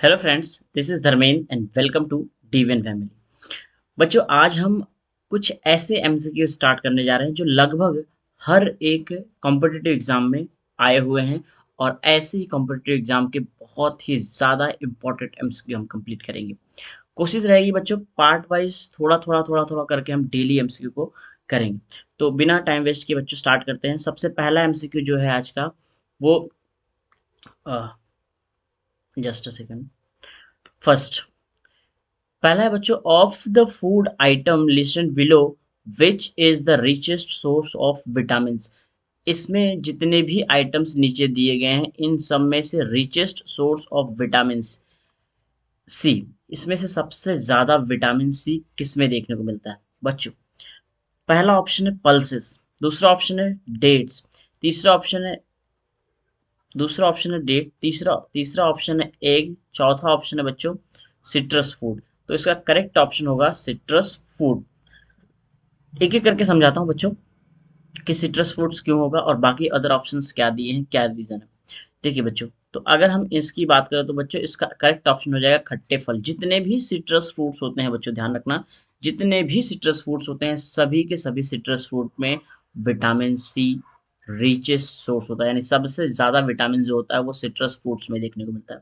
Hello friends, this is Dharmendra and welcome to DVN family. बच्चों, आज हम कुछ ऐसे एमसीक्यू स्टार्ट करने जा रहे हैं जो लगभग हर एक कॉम्पिटिटिव एग्जाम में आए हुए हैं और ऐसे ही कॉम्पिटिटिव एग्जाम के बहुत ही ज़्यादा इम्पोर्टेंट एमसीक्यू हम कंप्लीट करेंगे। कोशिश रहेगी बच्चों, पार्ट वाइज थोड़ा थोड़ा करके हम डेली एमसीक्यू को करेंगे। तो बिना टाइम वेस्ट किए बच्चों स्टार्ट करते हैं। सबसे पहला एमसीक्यू जो है आज का वो जस्ट अ सेकेंड। फर्स्ट पहला है बच्चों, of the food item listed below which is the richest source of vitamin. इसमें जितने भी आइटम्स नीचे दिए गए हैं इन सब में से richest source of vitamin C, इसमें से सबसे ज्यादा विटामिन सी किस में देखने को मिलता है बच्चों? पहला ऑप्शन है पल्सेस, दूसरा ऑप्शन है डेट्स, तीसरा ऑप्शन है दूसरा ऑप्शन है डेट, तीसरा तीसरा ऑप्शन है एग, चौथा ऑप्शन है बच्चों सिट्रस फूड। तो इसका करेक्ट ऑप्शन होगा सिट्रस फूड। एक एक करके समझाता हूँ बच्चों कि सिट्रस फ्रूट्स क्यों होगा और बाकी अदर ऑप्शंस क्या दिए हैं, क्या रीजन है। देखिए बच्चों, तो अगर हम इसकी बात करें तो बच्चों इसका करेक्ट ऑप्शन हो जाएगा खट्टे फल। जितने भी सिट्रस फ्रूट्स होते हैं बच्चों, ध्यान रखना, जितने भी सिट्रस फ्रूट्स होते हैं सभी के सभी सिट्रस फ्रूट में विटामिन सी रिचेस्ट सोर्स होता है, यानी सबसे ज्यादा विटामिन जो होता है वो सिट्रस फ्रूट्स में देखने को मिलता है।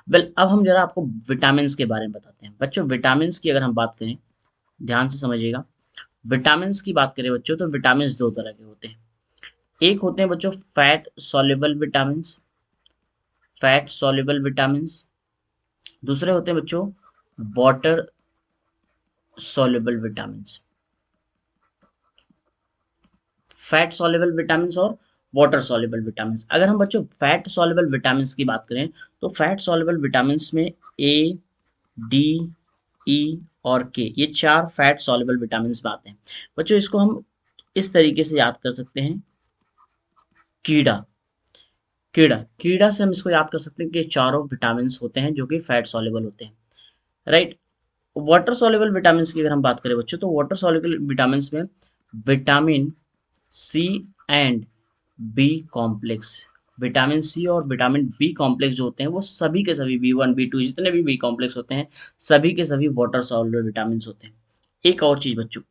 वेल, अब हम जरा आपको विटामिन के बारे में बताते हैं बच्चों। विटामिन की अगर हम बात करें, ध्यान से समझिएगा। विटामिन की बात करें बच्चों तो विटामिन दो तरह के होते हैं। एक होते हैं बच्चों fat soluble vitamin, fat soluble vitamin. दूसरे होते हैं बच्चों water soluble vitamin. Fat soluble vitamin और वाटर सॉल्युबल विटामिन। अगर हम बच्चों फैट सॉल्युबल विटामिन की बात करें तो फैट सॉल्युबल विटामिन में ए, डी, ई और के, ये चार फैट सॉल्युबल विटामिन में आते हैं बच्चों। इसको हम इस तरीके से याद कर सकते हैं, कीड़ा कीड़ा कीड़ा से हम इसको याद कर सकते हैं कि चारों विटामिन होते हैं जो कि फैट सॉल्युबल होते हैं, राइट। वाटर सॉल्युबल विटामिन की अगर हम बात करें बच्चों तो वाटर सॉल्युबल विटामिन में vitamin C and B complex, vitamin C और विटामिन बी कॉम्प्लेक्स जो होते हैं वो सभी के सभी बी1 बी2 जितने भी बी कॉम्प्लेक्स होते हैं सभी के सभी वाटर सॉल्युबल विटामिन होते हैं। एक और चीज बच्चों,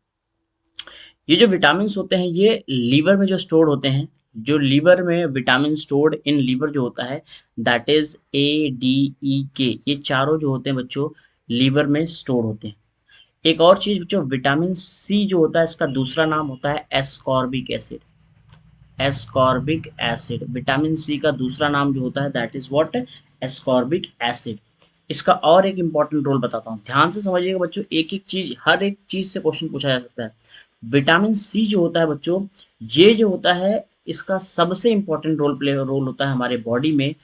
ये जो विटामिन होते हैं ये लीवर में जो स्टोर होते हैं, जो लीवर में विटामिन स्टोर्ड इन लीवर जो होता है दैट इज ए, डी, ई, के, ये चारों जो होते हैं बच्चों लीवर में स्टोर होते हैं। एक और चीज बच्चों, विटामिन सी जो होता है इसका दूसरा नाम होता है ascorbic acid, ascorbic acid. Vitamin C का दूसरा नाम जो होता है that is what, ascorbic acid. इसका और एक इंपॉर्टेंट रोल बताता हूँ, ध्यान से समझिएगा बच्चों, एक एक चीज, हर एक चीज से क्वेश्चन पूछा जा सकता है। विटामिन सी जो होता है बच्चों, ये जो होता है इसका सबसे इंपॉर्टेंट रोल होता है हमारे बॉडी में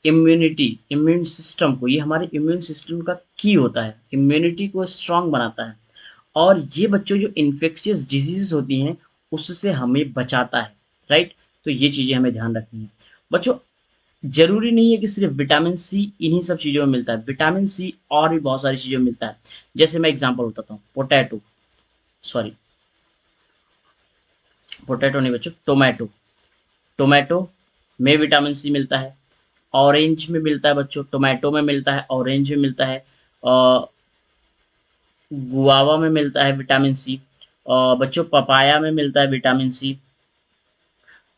इम्यूनिटी, इम्यून सिस्टम को, ये हमारे इम्यून सिस्टम का की होता है, इम्यूनिटी को स्ट्रांग बनाता है। और ये बच्चों जो इन्फेक्शियस डिजीजेस होती हैं उससे हमें बचाता है, राइट। तो ये चीजें हमें ध्यान रखनी है बच्चों। जरूरी नहीं है कि सिर्फ विटामिन सी इन्हीं सब चीजों में मिलता है, विटामिन सी और भी बहुत सारी चीजों में मिलता है। जैसे मैं एग्जांपल बताता हूँ, पोटैटो, सॉरी पोटैटो नहीं बच्चों, टोमेटो, टोमेटो में विटामिन सी मिलता है। ऑरेंज में मिलता है बच्चों, टोमेटो में मिलता है, ऑरेंज में मिलता है, गुआवा में मिलता है विटामिन सी, बच्चों पपाया में मिलता है vitamin C.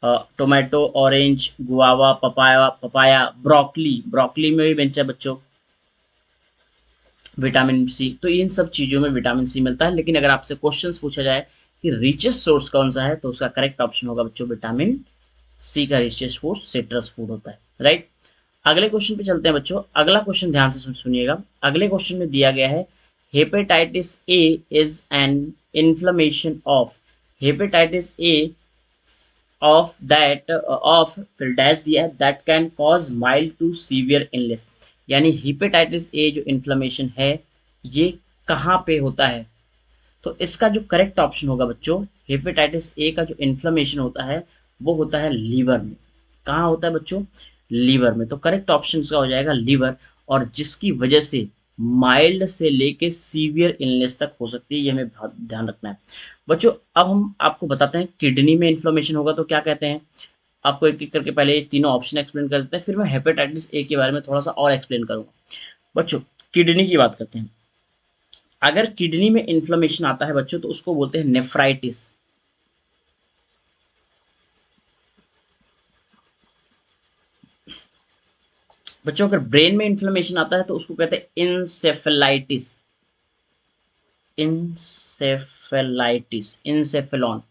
Tomato, orange, guava, papaya papaya, broccoli, broccoli में भी मिलता है बच्चों विटामिन सी। तो इन सब चीज़ों में विटामिन सी मिलता है। लेकिन अगर आपसे क्वेश्चंस पूछा जाए कि रिचेस्ट सोर्स कौन सा है तो उसका करेक्ट ऑप्शन होगा बच्चों विटामिन सी का रिचेस्ट सोर्स सिट्रस फूड होता है, राइट। अगले क्वेश्चन पे चलते हैं बच्चों। अगला क्वेश्चन ध्यान से सुनिएगा। अगले क्वेश्चन में दिया गया है hepatitis A is an inflammation of, hepatitis A of that of फिर डैश दिया है that can cause mild to severe illness, यानी हेपेटाइटिस ए जो इन्फ्लेमेशन है ये कहाँ पे होता है? तो इसका जो करेक्ट ऑप्शन होगा बच्चों, हेपेटाइटिस ए का जो इन्फ्लेमेशन होता है वो होता है लीवर में। कहाँ होता है बच्चों? लीवर में। तो करेक्ट ऑप्शन इसका हो जाएगा लीवर, और जिसकी वजह से माइल्ड से लेके सीवियर इलनेस तक हो सकती है, ये हमें बहुत ध्यान रखना है बच्चों। अब हम आपको बताते हैं किडनी में इन्फ्लेमेशन होगा तो क्या कहते हैं। आपको एक एक करके पहले ये तीनों ऑप्शन एक्सप्लेन कर देते हैं, फिर मैं हेपेटाइटिस ए के बारे में थोड़ा सा और एक्सप्लेन करूंगा। बच्चों किडनी की बात करते हैं। अगर किडनी में इन्फ्लेमेशन आता है बच्चों तो उसको बोलते हैं नेफ्राइटिस। बच्चों अगर ब्रेन में इन्फ्लेमेशन आता है तो उसको कहते हैं इंसेफेलाइटिस। इंसेफेलाइटिस, इंसेफेलॉन।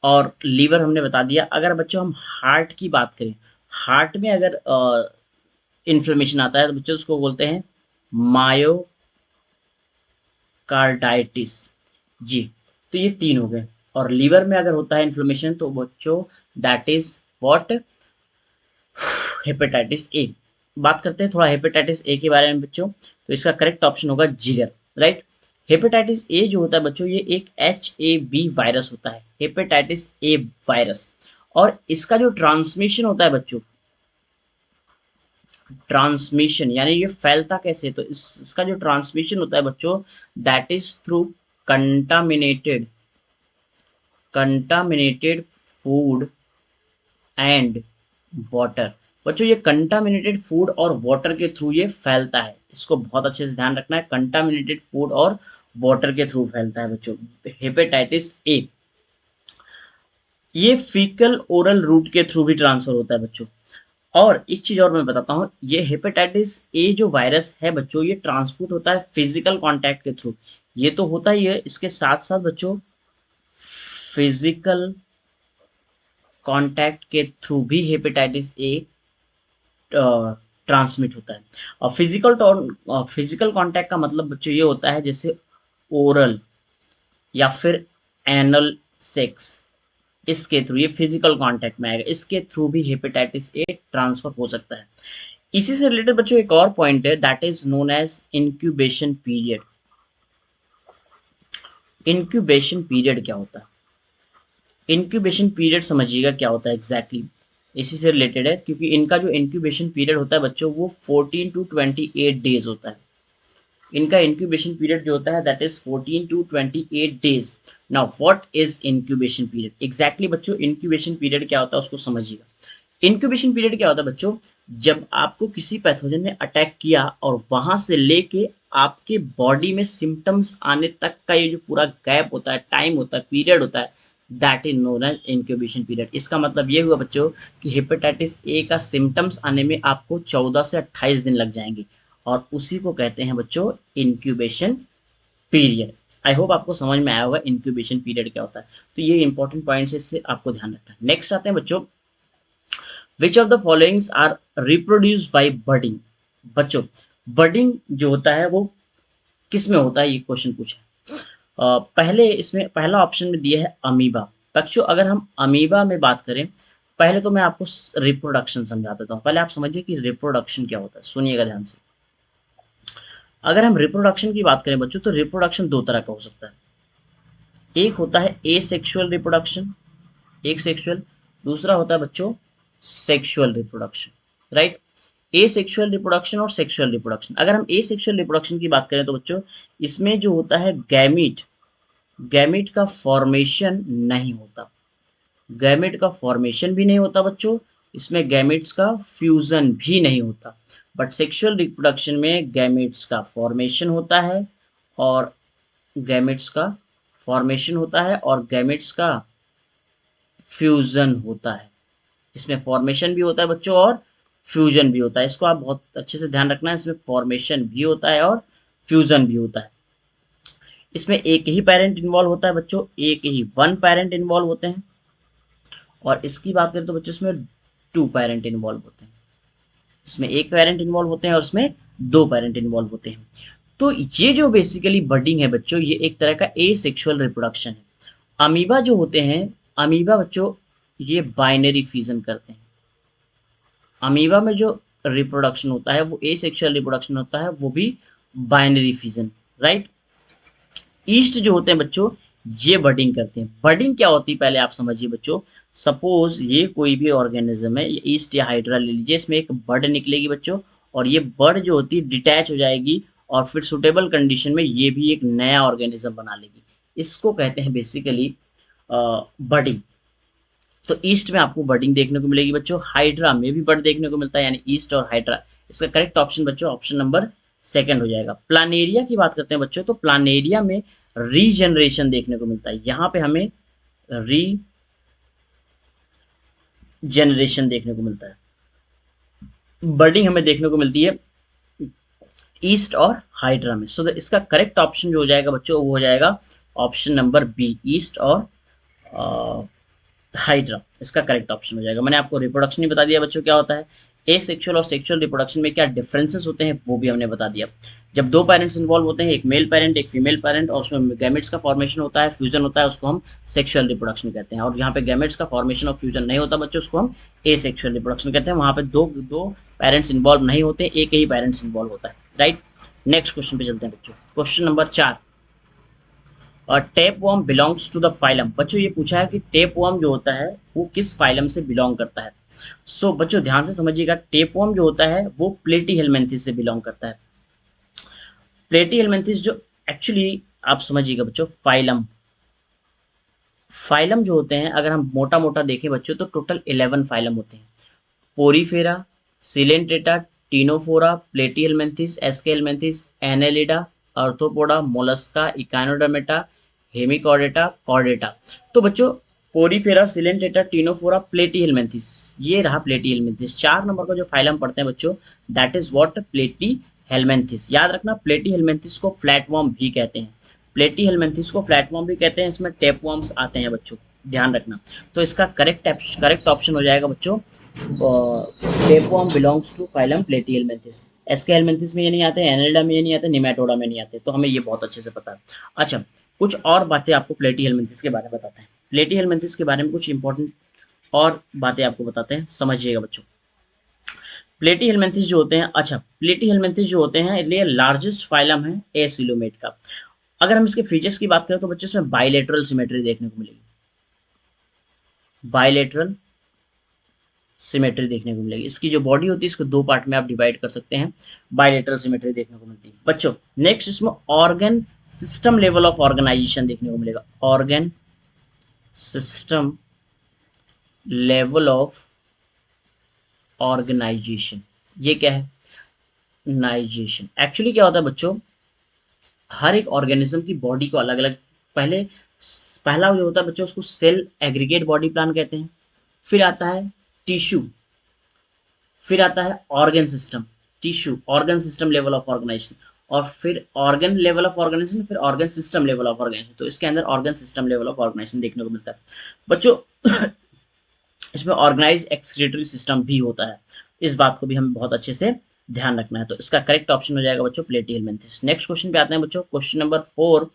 और लीवर हमने बता दिया। अगर बच्चों हम हार्ट की बात करें, हार्ट में अगर इन्फ्लेमेशन आता है तो बच्चों उसको बोलते हैं मायोकार्डाइटिस। जी, तो ये तीन हो गए। और लीवर में अगर होता है इन्फ्लेमेशन तो बच्चों that is what, hepatitis A. बात करते हैं थोड़ा हेपेटाइटिस ए के बारे में बच्चों, तो इसका करेक्ट ऑप्शन होगा जिगर, राइट। हेपेटाइटिस ए जो होता है बच्चों ये एक HAV वायरस होता है, हेपेटाइटिस ए वायरस। और इसका जो ट्रांसमिशन होता है बच्चों, ट्रांसमिशन यानी ये फैलता कैसे है, तो इसका जो ट्रांसमिशन होता है बच्चों that is through contaminated contaminated food and water. बच्चों ये कंटामिनेटेड फूड और वाटर के थ्रू ये फैलता है, इसको बहुत अच्छे से ध्यान रखना है। कंटामिनेटेड फूड और वाटर के थ्रू फैलता है बच्चों हेपेटाइटिस ए। ये फीकल ओरल रूट के थ्रू भी ट्रांसफर होता है बच्चों। और एक चीज और मैं बताता हूँ, ये हेपेटाइटिस ए जो वायरस है बच्चों ये ट्रांसपोर्ट होता है फिजिकल कांटेक्ट के थ्रू। ये तो होता ही है, इसके साथ साथ बच्चों फिजिकल कांटेक्ट के थ्रू भी हेपेटाइटिस ए ट्रांसमिट होता है। और फिजिकल कांटेक्ट का मतलब बच्चों ये होता है जैसे ओरल या फिर एनल सेक्स, इसके थ्रू ये फिजिकल कांटेक्ट में आएगा, इसके थ्रू भी हेपेटाइटिस ए ट्रांसफर हो सकता है। इसी से रिलेटेड बच्चों एक और पॉइंट है that is known as incubation period. Incubation period क्या होता है? इंक्यूबेशन पीरियड समझिएगा क्या होता है एग्जैक्टली इसी से रिलेटेड है, क्योंकि इनका जो इंक्यूबेशन पीरियड होता है बच्चों वो 14 टू 28 डेज होता है। इनका इंक्यूबेशन पीरियड जो होता है that is 14 to 28 days. Now what is incubation period exactly बच्चों, इंक्यूबेशन पीरियड क्या होता है उसको समझिएगा। इंक्यूबेशन पीरियड क्या होता है बच्चों, जब आपको किसी पैथोजन ने अटैक किया और वहां से लेके आपके बॉडी में सिम्टम्स आने तक का ये जो पूरा गैप होता है, टाइम होता है, पीरियड होता है, that is known as incubation period. इसका मतलब ये हुआ बच्चों कि हेपेटाइटिस ए का सिम्टम्स आने में आपको 14 से 28 दिन लग जाएंगे, और उसी को कहते हैं बच्चों इंक्यूबेशन पीरियड। आई होप आपको समझ में आया होगा इंक्यूबेशन पीरियड क्या होता है। तो ये इंपॉर्टेंट पॉइंट्स, इससे आपको ध्यान रखना है। नेक्स्ट आते हैं बच्चों, which of the followings are reproduce by budding. बच्चों बडिंग जो होता है वो किस में होता है, ये क्वेश्चन पूछा है। पहले इसमें पहला ऑप्शन में दिया है अमीबा। बच्चों अगर हम अमीबा में बात करें, पहले तो मैं आपको रिप्रोडक्शन समझा देता हूँ, पहले आप समझिए कि रिप्रोडक्शन क्या होता है, सुनिएगा ध्यान से। अगर हम रिप्रोडक्शन की बात करें बच्चों तो रिप्रोडक्शन दो तरह का हो सकता है। एक होता है ए सेक्शुअल रिप्रोडक्शन, एक सेक्सुअल, दूसरा होता है बच्चों सेक्सुअल रिप्रोडक्शन, राइट। ए सेक्सुअल रिप्रोडक्शन और सेक्सुअल रिप्रोडक्शन। अगर हम ए सेक्सुअल रिप्रोडक्शन की बात करें तो बच्चों इसमें जो होता है गैमीट, गैमेट का फॉर्मेशन नहीं होता, गैमेट का फॉर्मेशन भी नहीं होता बच्चों, इसमें गैमेट्स का फ्यूजन भी नहीं होता। बट सेक्सुअल रिप्रोडक्शन में गैमेट्स का फॉर्मेशन होता है और गैमेट्स का फॉर्मेशन होता है और गैमेट्स का फ्यूजन होता है। इसमें फॉर्मेशन भी होता है बच्चों और फ्यूजन भी होता है, इसको आप बहुत अच्छे से ध्यान रखना है। इसमें फॉर्मेशन भी होता है और फ्यूजन भी होता है। इसमें एक ही पेरेंट इन्वॉल्व होता है बच्चों, एक ही वन पेरेंट इन्वॉल्व होते हैं। और इसकी बात करें तो बच्चों इसमें टू पेरेंट इन्वॉल्व होते हैं, इसमें एक पेरेंट इन्वॉल्व होते हैं और इसमें दो पेरेंट इन्वॉल्व होते हैं। तो ये जो बेसिकली बडिंग है बच्चों ये एक तरह का ए सेक्सुअल रिप्रोडक्शन है। अमीबा जो होते हैं, अमीबा बच्चों ये बाइनरी फ्यूजन करते हैं। अमीबा में जो रिप्रोडक्शन होता है वो ए सेक्सुअल रिप्रोडक्शन होता है, वो भी बाइनरी फ्यूजन, राइट। ईस्ट जो होते हैं बच्चों ये बर्डिंग करते हैं। बर्डिंग क्या होती है पहले आप समझिए बच्चों। सपोज ये कोई भी ऑर्गेनिज्म है, ये ईस्ट या हाइड्रा ले लीजिए, इसमें एक बर्ड निकलेगी बच्चों, और ये बर्ड जो होती है डिटैच हो जाएगी और फिर सुटेबल कंडीशन में ये भी एक नया ऑर्गेनिज्म बना लेगी। इसको कहते हैं बेसिकली बर्डिंग। तो ईस्ट में आपको बर्डिंग देखने को मिलेगी बच्चों। हाइड्रा में भी बर्ड देखने को मिलता है, यानी ईस्ट और हाइड्रा। इसका करेक्ट ऑप्शन बच्चों ऑप्शन नंबर सेकंड हो जाएगा। प्लानेरिया की बात करते हैं बच्चों, तो प्लानेरिया में रीजनरेशन देखने को मिलता है। यहाँ पे हमें रीजनरेशन देखने को मिलता है। बर्डिंग हमें देखने को मिलती है ईस्ट और हाइड्रा में। सो इसका करेक्ट ऑप्शन जो हो जाएगा बच्चों वो हो जाएगा ऑप्शन नंबर बी, ईस्ट और हाइड्रा। इसका करेक्ट ऑप्शन हो जाएगा। मैंने आपको रिप्रोडक्शन ही बता दिया बच्चों क्या होता है। ए सेक्सुअल और सेक्सुअल रिप्रोडक्शन में क्या डिफरेंसेस होते हैं वो भी हमने बता दिया। जब दो पेरेंट्स इन्वॉल्व होते हैं, एक मेल पेरेंट एक फीमेल पेरेंट, और उसमें गैमेट्स का फॉर्मेशन होता है, फ्यूजन होता है, उसको हम सेक्सुअल रिप्रोडक्शन कहते हैं। और यहाँ पे गैमेट्स का फॉर्मेशन और फ्यूजन नहीं होता बच्चों, उसको हम ए सेक्सुअल रिप्रोडक्शन कहते हैं। वहाँ पे दो दो पेरेंट्स इन्वॉल्व नहीं होते, एक ही पेरेंट्स इन्वॉल्व होता है, राइट। नेक्स्ट क्वेश्चन पे चलते हैं बच्चों। क्वेश्चन नंबर 4, और tapeworm belongs to the phylum. बच्चों ये पूछा है कि टेप वर्म जो होता है वो किस फाइलम से बिलोंग करता है। सो बच्चों ध्यान से समझिएगा, टेप वर्म जो होता है वो प्लेटीहेलमिन्थेस से बिलोंग करता है। प्लेटीहेलमिन्थेस जो एक्चुअली आप समझिएगा बच्चों, फाइलम फाइलम जो होते हैं अगर हम मोटा मोटा देखें बच्चों तो टोटल 11 फाइलम होते हैं। Porifera, Coelenterata, Ctenophora, Platyhelminthes, Aschelminthes, Annelida, Arthropoda, Mollusca, Echinodermata, Hemichordata, Chordata. तो बच्चों पोरीफेरा, सिलेंट्रेटा, टीनोफोरा, प्लेटीहेलमिन्थेस, ये रहा प्लेटीहेलमिन्थेस। 4 नंबर का जो फाइलम पढ़ते हैं बच्चों दैट इज व्हाट, प्लेटीहेलमिन्थेस। याद रखना प्लेटीहेलमिन्थेस को फ्लैटवर्म भी कहते हैं। प्लेटीहेलमिन्थेस को फ्लैटवर्म भी कहते हैं, इसमें टेपवर्म्स आते हैं बच्चों, ध्यान रखना। तो इसका करेक्ट ऑप्शन हो जाएगा बच्चों tapeworm belongs to phylum Platyhelminthes. Aschelminthes में ये नहीं आते, एनेलिडा में ये नहीं आते, निमेटोडा में नहीं आते, तो हमें ये बहुत अच्छे से पता है। अच्छा, कुछ और बातें आपको प्लेटीहेलमिन्थेस के बारे में बताते हैं। प्लेटीहेलमिन्थेस के बारे में कुछ इंपॉर्टेंट और बातें आपको बताते हैं, समझिएगा बच्चों। प्लेटीहेलमिन्थेस जो होते हैं, अच्छा प्लेटीहेलमिन्थेस जो होते हैं ये लार्जेस्ट फाइलम है एसिलोमेट का। अगर हम इसके फीचर्स की बात करें तो बच्चों इसमें बाइलेटरल सिमेट्री देखने को मिलेगी, बाइलेटरल सिमेट्री देखने को मिलेगी। इसकी जो बॉडी होती है इसको दो पार्ट में आप डिवाइड कर सकते हैं, बाइलेटरल सिमेट्री देखने को मिलती है बच्चों। नेक्स्ट इसमें organ system level of organization देखने को मिलेगा, organ system level of organization. ये क्या है, नाइजेशन। एक्चुअली क्या होता है बच्चों, हर एक ऑर्गेनिज्म की बॉडी को अलग अलग, पहला जो होता है बच्चों उसको सेल एग्रीगेट बॉडी प्लान कहते हैं, फिर आता है टिश्यू, फिर आता है organ system, tissue organ system level of organization, और फिर ऑर्गन लेवल ऑफ ऑर्गेनाइजेशन, फिर organ system level of organization. तो इसके अंदर organ system level of organization देखने को मिलता है बच्चों। इसमें ऑर्गेनाइज एक्सक्रीटरी सिस्टम भी होता है, इस बात को भी हमें बहुत अच्छे से ध्यान रखना है। तो इसका करेक्ट ऑप्शन हो जाएगा बच्चों प्लेटीहेलमिन्थेस। नेक्स्ट क्वेश्चन पे आते हैं बच्चों, क्वेश्चन नंबर 4।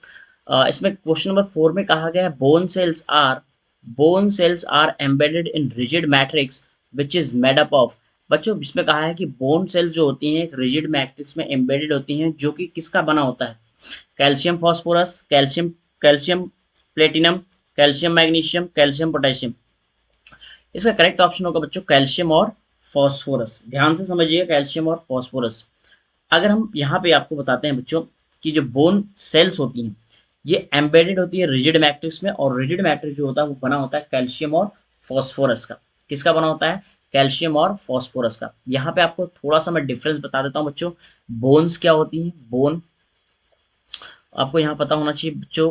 इसमें क्वेश्चन नंबर 4 में कहा गया है bone cells are embedded in rigid matrix which is made up of. बच्चों इसमें कहा है कि बोन सेल्स जो होती हैं एक रिजिड मैट्रिक्स में एम्बेडेड होती हैं, जो कि किसका बना होता है, calcium phosphorus, calcium platinum, calcium magnesium, calcium potassium. इसका करेक्ट ऑप्शन होगा बच्चों कैल्शियम और फॉस्फोरस। ध्यान से समझिए, कैल्शियम और फॉस्फोरस। अगर हम यहाँ पे आपको बताते हैं बच्चों कि जो बोन सेल्स होती हैं ये एम्बेडेड होती है रिजिड मैट्रिक्स में, और रिजिड मैट्रिक्स जो होता है वो बना होता है कैल्शियम और फॉस्फोरस का। किसका बना होता है, कैल्शियम और फॉस्फोरस का। यहाँ पे आपको थोड़ा सा मैं डिफरेंस बता देता हूँ बच्चों। बोन्स क्या होती हैं, बोन आपको यहाँ पता होना चाहिए बच्चों,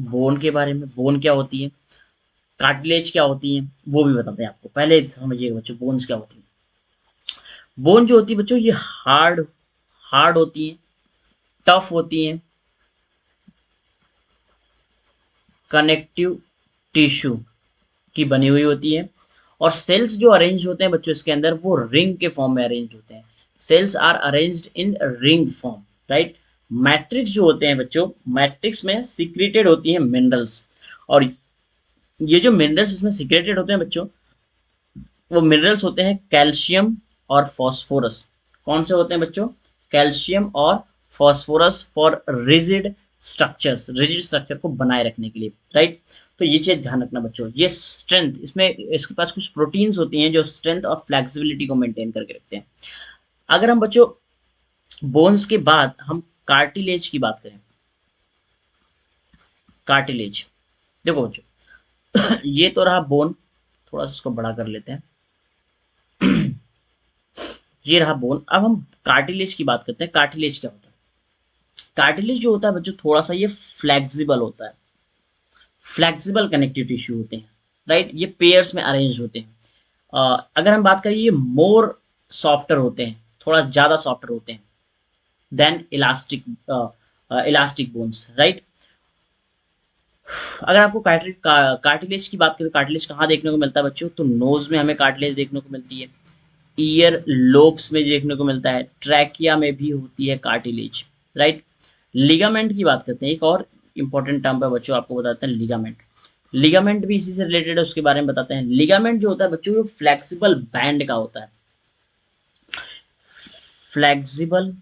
बोन के बारे में, बोन क्या होती है, कार्टिलेज क्या होती है वो भी बताते हैं आपको। पहले समझिएगा बच्चों बोन्स क्या होती है। बोन जो होती है बच्चों ये हार्ड हार्ड होती है, टफ होती है, कनेक्टिव टिश्यू की बनी हुई होती है, और सेल्स जो अरेंज होते हैं बच्चों इसके अंदर वो रिंग के फॉर्म में अरेंज होते हैं। Cells are arranged in ring form, right. Matrix जो होते हैं बच्चों, मैट्रिक्स में सीक्रेटेड होती हैं मिनरल्स, और ये जो मिनरल्स इसमें सीक्रेटेड होते हैं बच्चों वो मिनरल्स होते हैं कैल्शियम और फॉस्फोरस। कौन से होते हैं बच्चों, कैल्शियम और फॉस्फोरस, फॉर रिजिड स्ट्रक्चर को बनाए रखने के लिए, राइट। तो ये चीज ध्यान रखना बच्चों। ये स्ट्रेंथ, इसमें इसके पास कुछ प्रोटीन्स होती हैं जो स्ट्रेंथ और फ्लेक्सिबिलिटी को मेंटेन करके रखते हैं। अगर हम बच्चों बोन्स के बाद हम कार्टिलेज की बात करें, कार्टिलेज देखो बच्चों ये तो रहा बोन, थोड़ा सा इसको बड़ा कर लेते हैं। ये रहा बोन। अब हम कार्टिलेज की बात करते हैं। कार्टिलेज क्या होता है? कार्टिलेज जो होता है बच्चों, थोड़ा सा ये फ्लेक्सिबल होता है, फ्लेक्सिबल कनेक्टिव टिश्यू होते हैं, राइट। ये पेयर्स में अरेंज होते हैं। अगर हम बात करें, ये मोर सॉफ्टर होते हैं, थोड़ा ज़्यादा सॉफ्टर होते हैं than elastic, elastic bones, right. अगर आपको कार्टिलेज की बात करें, कार्टिलेज कहाँ देखने को मिलता है बच्चों? तो नोज में हमें कार्टिलेज देखने को मिलती है, ईयर लोब्स में देखने को मिलता है, ट्रैकिया में भी होती है कार्टिलेज, राइट। लिगामेंट की बात करते हैं। एक और इंपॉर्टेंट टर्म है बच्चों, आपको बताते हैं लिगामेंट। लिगामेंट भी इसी से रिलेटेड है, उसके बारे में बताते हैं। लिगामेंट जो होता है बच्चों, वो फ्लेक्सिबल बैंड का होता है, फ्लेक्सिबल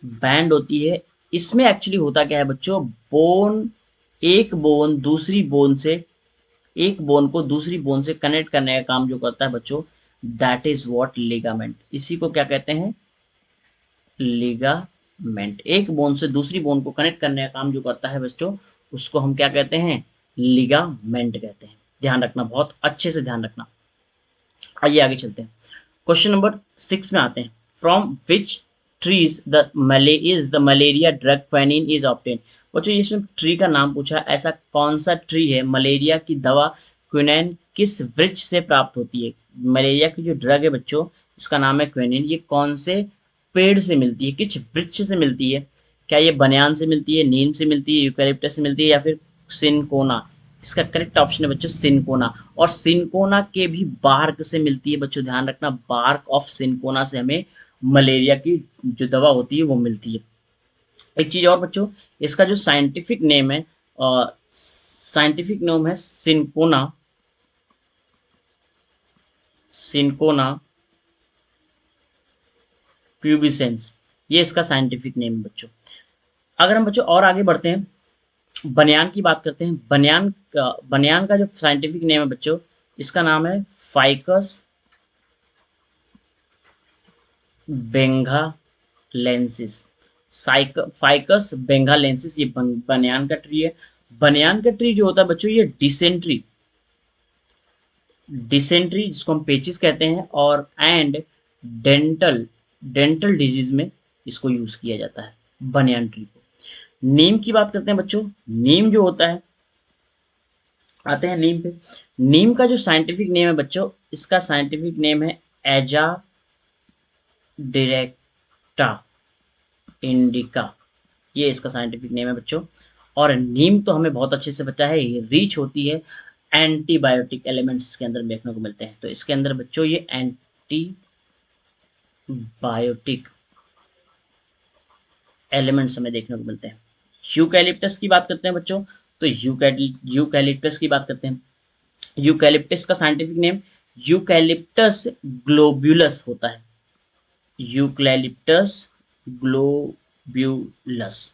बैंड होती है। इसमें एक्चुअली होता क्या है बच्चों, बोन, एक बोन दूसरी बोन से, एक बोन को दूसरी बोन से कनेक्ट करने का काम जो करता है बच्चों, दैट इज व्हाट लिगामेंट। इसी को क्या कहते हैं? लिगामेंट। एक बोन से दूसरी बोन को कनेक्ट करने का काम जो करता है बच्चों, उसको हम क्या कहते हैं? लिगामेंट कहते हैं। ध्यान रखना, बहुत अच्छे से ध्यान रखना। आइए आगे चलते हैं। क्वेश्चन नंबर 6 में आते हैं। From which trees the malaria drug quinine is obtain. बच्चों इसमें ट्री का नाम पूछा, ऐसा कौन सा ट्री है मलेरिया की दवा क्विनिन किस वृक्ष से प्राप्त होती है? मलेरिया की जो ड्रग है बच्चों, इसका नाम है क्विनिन। ये कौन से पेड़ से मिलती है, किस वृक्ष से मिलती है? क्या ये बनियान से मिलती है, नीम से मिलती है, यूकैलिप्टस से मिलती है, या फिर सिनकोना? इसका करेक्ट ऑप्शन है बच्चों सिनकोना। और सिनकोना के भी बार्क से मिलती है बच्चों, ध्यान रखना, बार्क ऑफ सिनकोना से हमें मलेरिया की जो दवा होती है वो मिलती है। एक चीज और बच्चों, इसका जो साइंटिफिक नेम है, साइंटिफिक नेम है सिनकोना, सिनकोना प्यूबिसेंस। ये इसका साइंटिफिक नेम है बच्चों। अगर हम बच्चों और आगे बढ़ते हैं, बनियान की बात करते हैं। बनियान का जो साइंटिफिक नेम है बच्चों, इसका नाम है फाइकस बेंगालेंसिस। फाइकस बेंगालेंसिस, ये बनियान का ट्री है। बनियान का ट्री जो होता है बच्चों, ये डिसेंट्री, डिसेंट्री जिसको हम पेचिस कहते हैं, और एंड डेंटल, डेंटल डिजीज में इसको यूज किया जाता है बनियान ट्री को। नीम की बात करते हैं बच्चों। नीम जो होता है, आते हैं नीम पे। नीम का जो साइंटिफिक नेम है बच्चों, इसका साइंटिफिक नेम है एजा डायरेक्टा इंडिका। ये इसका साइंटिफिक नेम है बच्चों। और नीम तो हमें बहुत अच्छे से पता है, ये रिच होती है एंटीबायोटिक एलिमेंट्स के अंदर देखने को मिलते हैं। तो इसके अंदर बच्चों ये एंटीबायोटिक एलिमेंट्स हमें देखने को मिलते हैं। यूकैलिप्टस की बात करते हैं बच्चों, तो यूकैलिप्टस की बात करते हैं। यूकैलिप्टस का साइंटिफिक नेम यूकैलिप्टस ग्लोब्यूलस होता है, यूकैलिप्टस ग्लोब्यूलस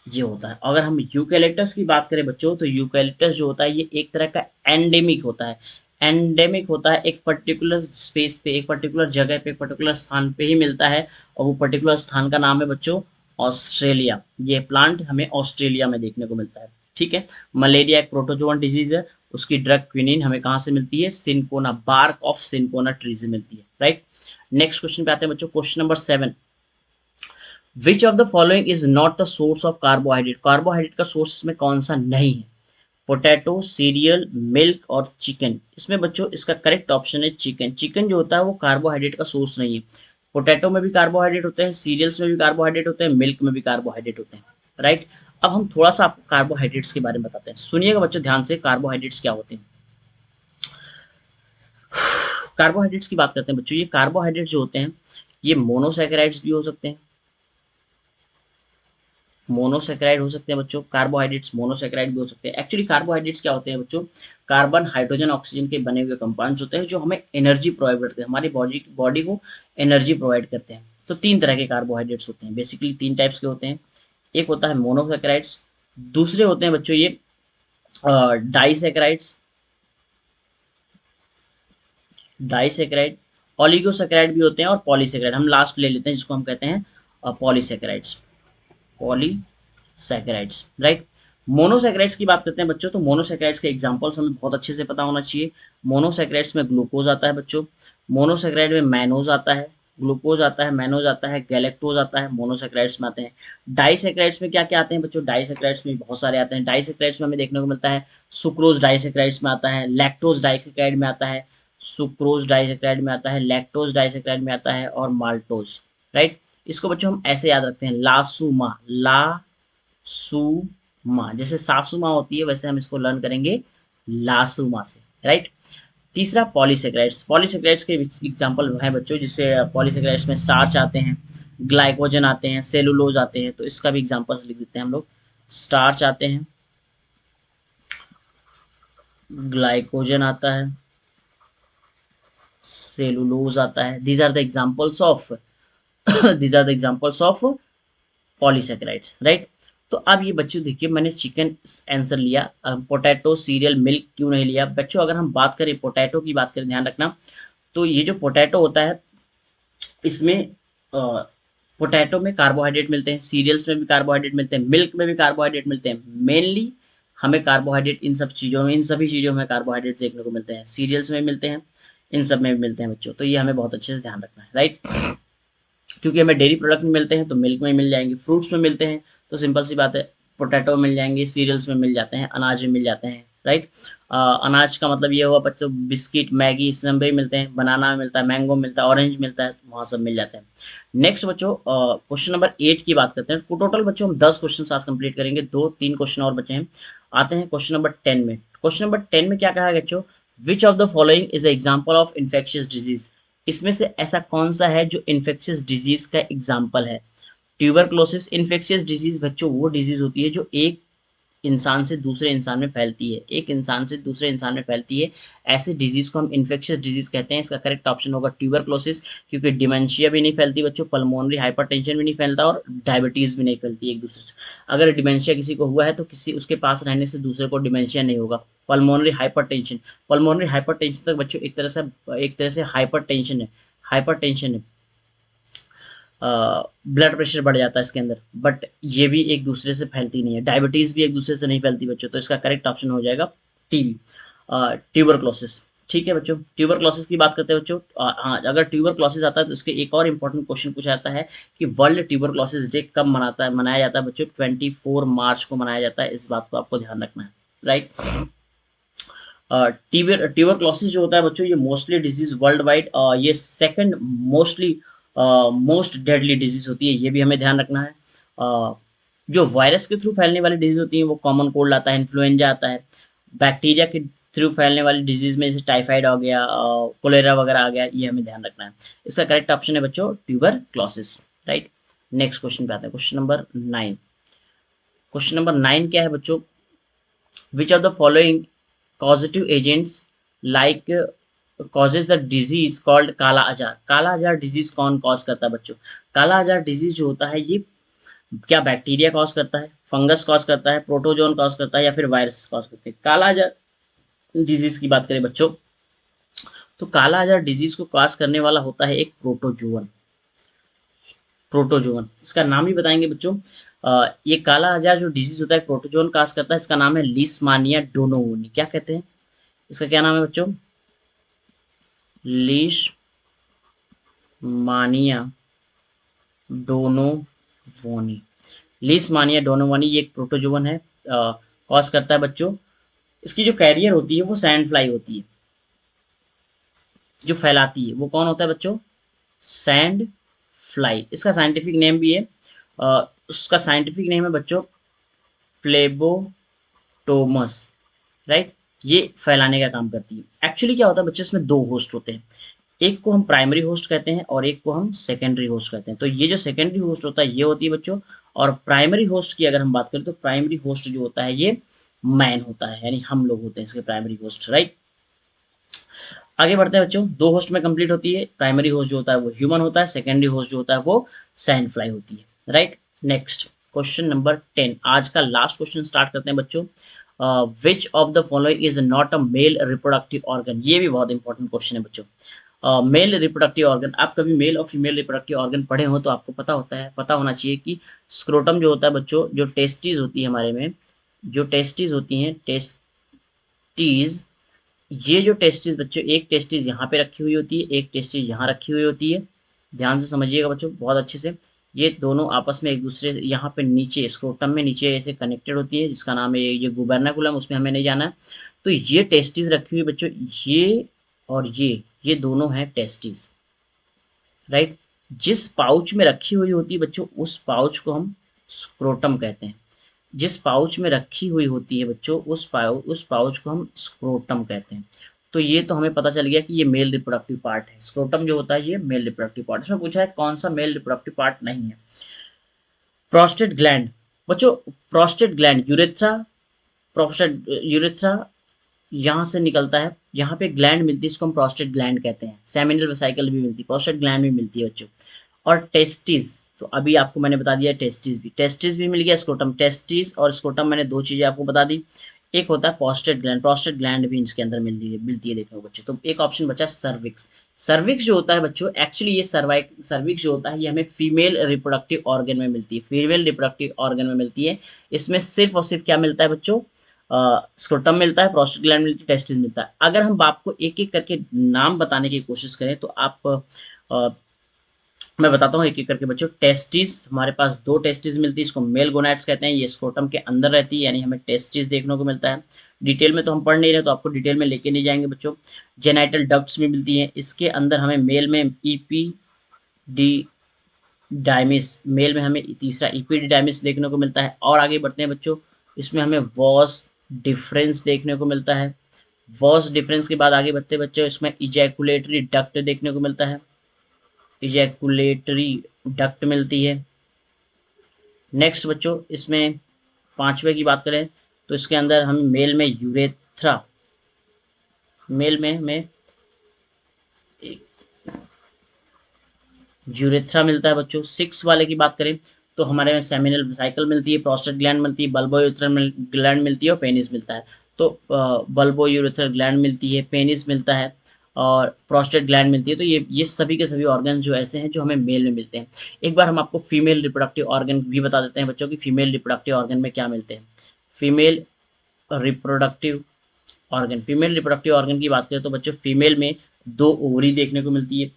ये होता है। अगर हम यूकैलिप्टस की बात करें बच्चों, तो यूकैलिप्टस जो होता है ये एक तरह का एंडेमिक होता है। एंडेमिक होता है, एक पर्टिकुलर स्पेस पे, एक पर्टिकुलर जगह पे, एक पर्टिकुलर स्थान पे ही मिलता है, और वो पर्टिकुलर स्थान का नाम है बच्चों ऑस्ट्रेलिया। ये प्लांट हमें ऑस्ट्रेलिया में देखने को मिलता है, ठीक है। मलेरिया एक प्रोटोजोअन डिजीज है, उसकी ड्रग क्विनिन हमें कहाँ से मिलती है? Cinchona, bark of cinchona tree से मिलती है, राइट। नेक्स्ट क्वेश्चन पे आते हैं बच्चों, question number 7। Which of the following is not the source of carbohydrate. Carbohydrate का सोर्स में कौन सा नहीं है? पोटैटो, सीरियल, मिल्क और चिकन। इसमें बच्चों इसका करेक्ट ऑप्शन है चिकन। चिकन जो होता है वो कार्बोहाइड्रेट का सोर्स नहीं है। पोटैटो में भी कार्बोहाइड्रेट होते हैं, सीरियल्स में भी कार्बोहाइड्रेट होते हैं, मिल्क में भी कार्बोहाइड्रेट होते हैं, राइट। अब हम थोड़ा सा आपको कार्बोहाइड्रेट्स के बारे में बताते हैं, सुनिएगा बच्चों ध्यान से, कार्बोहाइड्रेट्स क्या होते हैं। कार्बोहाइड्रेट्स की बात करते हैं बच्चों। ये कार्बोहाइड्रेट जो होते हैं, ये मोनोसैकेराइड्स भी हो सकते हैं, मोनोसेक्राइड हो सकते हैं बच्चों। कार्बोहाइड्रेट्स मोनोसेक्राइड भी हो सकते हैं। एक्चुअली कार्बोहाइड्रेट्स क्या होते हैं बच्चों? कार्बन, हाइड्रोजन, ऑक्सीजन के बने हुए कंपाउंड्स होते हैं जो हमें एनर्जी प्रोवाइड करते हैं, हमारी बॉडी को एनर्जी प्रोवाइड करते हैं। तो 3 तरह के कार्बोहाइड्रेट्स होते हैं, बेसिकली 3 टाइप्स के होते हैं। एक होता है मोनोसेक्राइड्स, दूसरे होते हैं बच्चों ये डाइसेक्राइड्स, डाइसेक्राइड, ऑलिगोसेक्राइड भी होते हैं, और पॉलीसेक्राइड हम लास्ट ले लेते हैं, जिसको हम कहते हैं पॉलीसेक्राइड्स, पॉलीसैकेराइड्स, राइट। मोनोसैकेराइड्स की बात करते हैं बच्चों, तो मोनोसैकेराइड्स के एग्जांपल्स हमें बहुत अच्छे से पता होना चाहिए। मोनोसैकेराइड्स में ग्लूकोज आता है बच्चों, मोनोसैकेराइड में मैनोज आता है, ग्लूकोज आता है, मैनोज आता है, गैलेक्टोज आता है, मोनोसैकेराइड्स में आते हैं। डाइसैकेराइड्स में क्या क्या आते हैं बच्चों? डाइसैकेराइड्स में बहुत सारे आते हैं। डाइसैकेराइड्स में हमें देखने को मिलता है सुक्रोज डाइसैकेराइड्स में आता है, लैक्टोज डाइसैकेराइड में आता है, सुक्रोज डाइसैकेराइड में आता है, लैक्टोज डाइसैकेराइड में आता है, और माल्टोज। राइट, इसको बच्चों हम ऐसे याद रखते हैं, लासुमा, ला सु माँ, जैसे सासू माँ होती है वैसे हम इसको लर्न करेंगे लासू माँ से। राइट, तीसरा पॉलीसेक्राइड्स। पॉलीसेक्राइड्स के एग्जांपल है बच्चों, जिससे पॉलीसेक्राइड्स में स्टार्च आते हैं, ग्लाइकोजन आते हैं, सेलुलोज आते हैं, तो इसका भी एग्जांपल्स लिख देते हैं हम लोग। स्टार्च आते हैं, ग्लाइकोजन आता है, सेलुलोज आता है। These are the examples of these are the examples of polysaccharides. Right, तो अब ये बच्चों देखिए, मैंने चिकन आंसर लिया, पोटैटो, सीरियल, मिल्क क्यों नहीं लिया बच्चों? अगर हम बात करें पोटैटो की बात करें, ध्यान रखना, तो ये जो पोटैटो होता है, इसमें पोटैटो में कार्बोहाइड्रेट मिलते हैं, सीरियल्स में भी कार्बोहाइड्रेट मिलते हैं, मिल्क में भी कार्बोहाइड्रेट मिलते हैं। मेनली हमें कार्बोहाइड्रेट इन सब चीज़ों में, इन सभी चीज़ों में कार्बोहाइड्रेट देखने को मिलते हैं, सीरियल्स में मिलते हैं, इन सब में भी मिलते हैं बच्चों, तो ये हमें बहुत अच्छे से ध्यान रखना है। राइट, क्योंकि हमें डेयरी प्रोडक्ट में मिलते हैं तो मिल्क में मिल जाएंगे, फ्रूट्स में मिलते हैं तो सिंपल सी बात है पोटैटो में मिल जाएंगे, सीरियल्स में मिल जाते हैं, अनाज में मिल जाते हैं। राइट, अनाज का मतलब ये हुआ बच्चों, बिस्किट, मैगी, इस सब में मिलते हैं, बनाना में मिलता है, मैंगो मिलता है, ऑरेंज मिलता है, वहाँ सब मिल जाते हैं। नेक्स्ट बच्चों, क्वेश्चन नंबर 8 की बात करते हैं। टोटल बच्चों हम 10 क्वेश्चन आज कंप्लीट करेंगे, 2-3 क्वेश्चन और बचे हैं। आते हैं क्वेश्चन नंबर 10 में। क्वेश्चन नंबर 10 में क्या कहा है बच्चों? Which of the following is example of infectious disease? इसमें से ऐसा कौन सा है जो इन्फेक्शियस डिजीज का एग्जाम्पल है? ट्यूबरक्लोसिस। इन्फेक्शियस डिजीज बच्चों वो डिजीज होती है जो एक इंसान से दूसरे इंसान में फैलती है, एक इंसान से दूसरे इंसान में फैलती है, ऐसे डिजीज को हम इन्फेक्शियस डिजीज कहते हैं। इसका करेक्ट ऑप्शन होगा ट्यूबरक्लोसिस, क्योंकि डिमेंशिया भी नहीं फैलती बच्चों, पल्मोनरी हाइपरटेंशन भी नहीं फैलता, और डायबिटीज भी नहीं फैलती एक दूसरे से। अगर डिमेंशिया किसी को हुआ है तो किसी उसके पास रहने से दूसरे को डिमेंशिया नहीं होगा। पल्मोनरी हाइपरटेंशन, पल्मोनरी हाइपरटेंशन तक बच्चों एक तरह से हाइपरटेंशन है, ब्लड प्रेशर बढ़ जाता है इसके अंदर, बट ये भी एक दूसरे से फैलती नहीं है। डायबिटीज़ भी एक दूसरे से नहीं फैलती बच्चों, तो इसका करेक्ट ऑप्शन हो जाएगा टीबी, ट्यूबरक्लोसिस। ठीक है बच्चों, ट्यूबरक्लोसिस की बात करते हैं बच्चों। हाँ, अगर ट्यूबरक्लोसिस आता है तो इसके एक और इम्पोर्टेंट क्वेश्चन पूछा जाता है कि वर्ल्ड ट्यूबरक्लोसिस डे कब मनाया जाता है बच्चों? 24 मार्च को मनाया जाता है, इस बात को आपको ध्यान रखना है। राइट, ट्यूबरक्लोसिस जो होता है बच्चों, ये मोस्टली डिजीज वर्ल्ड वाइड, ये सेकंड मोस्ट डेडली डिजीज होती है, ये भी हमें ध्यान रखना है। जो वायरस के थ्रू फैलने वाली डिजीज होती है वो कॉमन कोल्ड आता है, इन्फ्लुएंजा आता है। बैक्टीरिया के थ्रू फैलने वाली डिजीज में जैसे टाइफाइड हो गया, कोलेरा वगैरह आ गया, ये हमें ध्यान रखना है। इसका करेक्ट ऑप्शन है बच्चों ट्यूबरक्लोसिस। राइट, नेक्स्ट क्वेश्चन पे आते हैं, क्वेश्चन नंबर 9। क्वेश्चन नंबर 9 क्या है बच्चों? Which of the following causative agents like causes the disease called काला आजार? काला आजार डिजीज कौन कॉज करता है बच्चों? काला आजार डिजीज जो होता है ये क्या बैक्टीरिया कॉज करता है, फंगस कॉज करता है, प्रोटोजोन कॉज करता है, या फिर वायरस कॉज करते हैं? काला आजार डिजीज की बात करें बच्चों, तो काला आजार डिजीज को कॉज करने वाला होता है एक प्रोटोजोन। प्रोटोजोन, इसका नाम ही बताएंगे बच्चों। ये काला आजार जो डिजीज होता है प्रोटोजोन काज करता है, इसका नाम है लीशमानिया डोनोवोनी। क्या कहते हैं इसका, क्या नाम है बच्चों? लीशमानिया डोनोवोनी। लीशमानिया डोनोवोनी ये एक प्रोटोजोन है, कॉज करता है बच्चों। इसकी जो कैरियर होती है वो सैंड फ्लाई होती है, जो फैलाती है वो कौन होता है बच्चों? Sand fly. इसका साइंटिफिक नेम भी है, उसका साइंटिफिक नेम है बच्चों फ्लेबोटोमस। राइट, ये फैलाने का काम करती है। एक्चुअली क्या होता है बच्चों, इसमें 2 होस्ट होते हैं, एक को हम प्राइमरी होस्ट कहते हैं और एक को हम सेकेंडरी होस्ट कहते हैं। तो ये जो सेकेंडरी होस्ट होता है ये होती है बच्चों, और प्राइमरी होस्ट की अगर हम बात करें तो प्राइमरी होस्ट जो होता है ये मैन होता है, यानी हम लोग होते हैं इसके प्राइमरी होस्ट। राइट, आगे बढ़ते हैं बच्चों, 2 होस्ट में कंप्लीट होती है। प्राइमरी होस्ट जो होता है वो ह्यूमन होता है, सेकेंडरी होस्ट जो होता है वो सैंड फ्लाई होती है। राइट, नेक्स्ट क्वेश्चन नंबर 10, आज का लास्ट क्वेश्चन स्टार्ट करते हैं बच्चों। Which of the following is not a male reproductive organ? ये भी बहुत इंपॉर्टेंट क्वेश्चन है बच्चों। मेल रिप्रोडक्टिव ऑर्गन, आप कभी मेल और फीमेल रिप्रोडक्टिव ऑर्गन पढ़े हो तो आपको पता होना चाहिए कि स्क्रोटम जो होता है बच्चों, जो टेस्टिस होती है हमारे में, जो टेस्टिस होती हैं, टेस्टिस, ये जो टेस्टिस बच्चों, एक टेस्टिस यहाँ पे रखी हुई होती है, एक टेस्टिस यहाँ रखी हुई होती है। ध्यान से समझिएगा बच्चों बहुत अच्छे से। ये दोनों आपस में एक दूसरे यहाँ पे नीचे स्क्रोटम में नीचे ऐसे कनेक्टेड होती है, जिसका नाम है ये गुबर्नाकुलम, उसमें हमें नहीं जाना है। तो ये टेस्टिस रखी हुई बच्चों, ये और ये दोनों हैं टेस्टिस, राइट। जिस पाउच में रखी हुई होती है बच्चों, उस पाउच को हम स्क्रोटम कहते हैं। जिस पाउच में रखी हुई होती है बच्चों, उस पाउच को हम स्क्रोटम कहते हैं। तो ये तो हमें पता चल गया कि ये मेल रिप्रोडक्टिव पार्ट है। स्क्रोटम जो होता है ये मेल रिप्रोडक्टिव पार्ट। इसमें पूछा है कौन सा मेल रिप्रोडक्टिव पार्ट नहीं है। प्रोस्टेट ग्लैंड बच्चों, prostate gland urethra, prostate urethra यहाँ से निकलता है, यहाँ पे ग्लैंड मिलती है, इसको हम प्रोस्टेट ग्लैंड कहते हैं। सेमिनल वेसिकल भी मिलती है, प्रोस्टेट ग्लैंड भी मिलती है बच्चों। और टेस्टिस, तो अभी आपको मैंने बता दिया टेस्टिस भी मिल गया, स्क्रोटम। टेस्टिस और स्क्रोटम, मैंने दो चीज़ें आपको बता दी। एक होता है प्रोस्टेट ग्लैंड भी इसके अंदर मिलती है देखने को बच्चों। तो एक ऑप्शन बचा सर्विक्स। सर्विक्स जो होता है बच्चों, एक्चुअली ये सर्विक्स जो होता है ये हमें फीमेल रिप्रोडक्टिव ऑर्गन में मिलती है, फीमेल रिप्रोडक्टिव ऑर्गन में मिलती है। इसमें सिर्फ और सिर्फ क्या मिलता है बच्चों, स्क्रोटम मिलता है, प्रोस्टेट ग्लैंड मिलती है, टेस्टिस मिलता है। अगर हम आपको एक एक करके नाम बताने की कोशिश करें तो मैं बताता हूँ एक एक करके बच्चों। टेस्टिस, हमारे पास दो टेस्टिस मिलती है, इसको मेल गोनैड्स कहते हैं। ये स्क्रोटम के अंदर रहती है, यानी हमें टेस्टिस देखने को मिलता है। डिटेल में तो हम पढ़ नहीं रहे, तो आपको डिटेल में लेके नहीं जाएंगे बच्चों। जेनाइटल डक्ट्स भी मिलती हैं, इसके अंदर हमें मेल में मेल में हमें तीसरा इपीडिडाइमिस देखने को मिलता है। और आगे बढ़ते हैं बच्चों, इसमें हमें वॉस डिफरेंस देखने को मिलता है। वॉस डिफरेंस के बाद आगे बढ़ते बच्चों, इसमें इजैकुलेटरी डक्ट देखने को मिलता है, इजैकुलेटरी डक्ट मिलती है। नेक्स्ट बच्चों, इसमें पांचवे की बात करें तो इसके अंदर हम मेल में यूरेथ्रा, मेल में हमें यूरेथ्रा मिलता है बच्चों। 6 वाले की बात करें तो हमारे में सेमिनल वेसिकल मिलती है, प्रोस्टेट ग्लैंड मिलती है, बल्बो यूरेथ्रल ग्लैंड मिलती है और पेनिस मिलता है। तो बल्बो यूरेथ्रल ग्लैंड मिलती है, पेनिस मिलता है और प्रोस्टेट ग्लैंड मिलती है। तो ये सभी के सभी ऑर्गन जो ऐसे हैं जो हमें मेल में मिलते हैं। एक बार हम आपको फीमेल रिप्रोडक्टिव ऑर्गन भी बता देते हैं बच्चों की फीमेल रिप्रोडक्टिव ऑर्गन में क्या मिलते हैं। Female reproductive female reproductive organ की बात करें तो बच्चों फीमेल में 2 ओवरी देखने को मिलती है,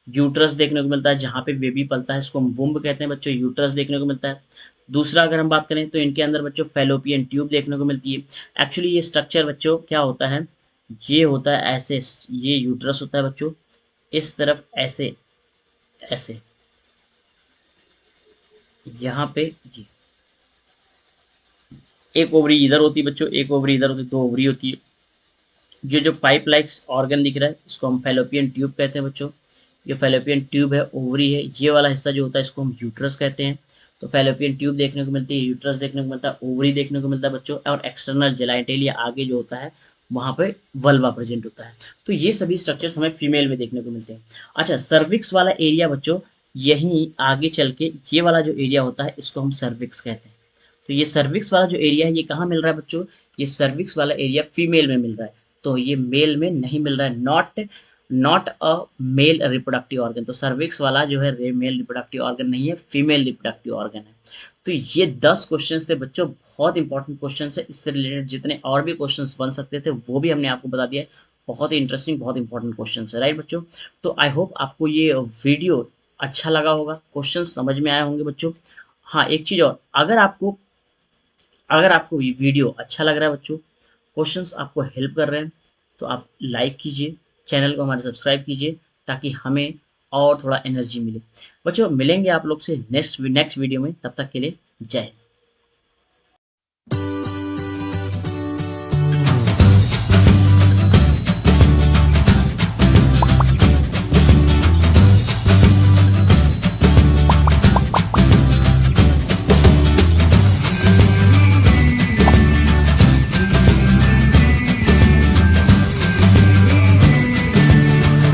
यूट्रस देखने को मिलता है, जहाँ पे बेबी पलता है, इसको हम वुम्ब कहते हैं बच्चों। यूट्रस देखने को मिलता है। दूसरा अगर हम बात करें तो इनके अंदर बच्चों फैलोपियन ट्यूब देखने को मिलती है। एक्चुअली ये स्ट्रक्चर बच्चों क्या होता है, ये होता है ऐसे, ये यूट्रस होता है बच्चों, इस तरफ ऐसे ऐसे, यहाँ पे ये एक ओवरी इधर होती है बच्चों, एक ओवरी इधर होती है, 2 ओवरी होती है। ये जो पाइप लाइक ऑर्गन दिख रहा है इसको हम फैलोपियन ट्यूब कहते हैं बच्चों। ये फैलोपियन ट्यूब है, ओवरी है, ये वाला हिस्सा जो होता है इसको हम यूट्रस कहते हैं। तो फैलोपियन ट्यूब देखने को मिलती है, यूट्रस देखने को मिलता है, ओवरी देखने को मिलता है बच्चों, और एक्सटर्नल जेनाइटलिया आगे जो होता है वहाँ पे वल्वा प्रेजेंट होता है। तो ये सभी स्ट्रक्चर्स हमें फीमेल में देखने को मिलते हैं। अच्छा, सर्विक्स वाला एरिया बच्चों, यहीं आगे चल के ये वाला जो एरिया होता है इसको हम सर्विक्स कहते हैं। तो ये सर्विक्स वाला जो एरिया है ये कहाँ मिल रहा है बच्चों, ये सर्विक्स वाला एरिया फीमेल में मिल रहा है, तो ये मेल में नहीं मिल रहा है। Not a male reproductive organ. तो सर्विक्स वाला जो है मेल रिप्रोडक्टिव ऑर्गन नहीं है, फीमेल रिप्रोडक्टिव ऑर्गन है। तो ये 10 क्वेश्चन थे बच्चों, बहुत इंपॉर्टेंट क्वेश्चन है। इससे रिलेटेड जितने और भी क्वेश्चन बन सकते थे वो भी हमने आपको बता दिया है। बहुत ही इंटरेस्टिंग, बहुत इंपॉर्टेंट क्वेश्चन है, राइट बच्चों। तो आई होप आपको ये वीडियो अच्छा लगा होगा, क्वेश्चन समझ में आए होंगे बच्चों। हाँ, एक चीज़ और, अगर आपको ये वीडियो अच्छा लग रहा है बच्चों, क्वेश्चंस आपको हेल्प कर रहे हैं, तो आप लाइक कीजिए, चैनल को हमारे सब्सक्राइब कीजिए, ताकि हमें और थोड़ा एनर्जी मिले। बच्चों मिलेंगे आप लोग से नेक्स्ट वीडियो में, तब तक के लिए जय हिंद।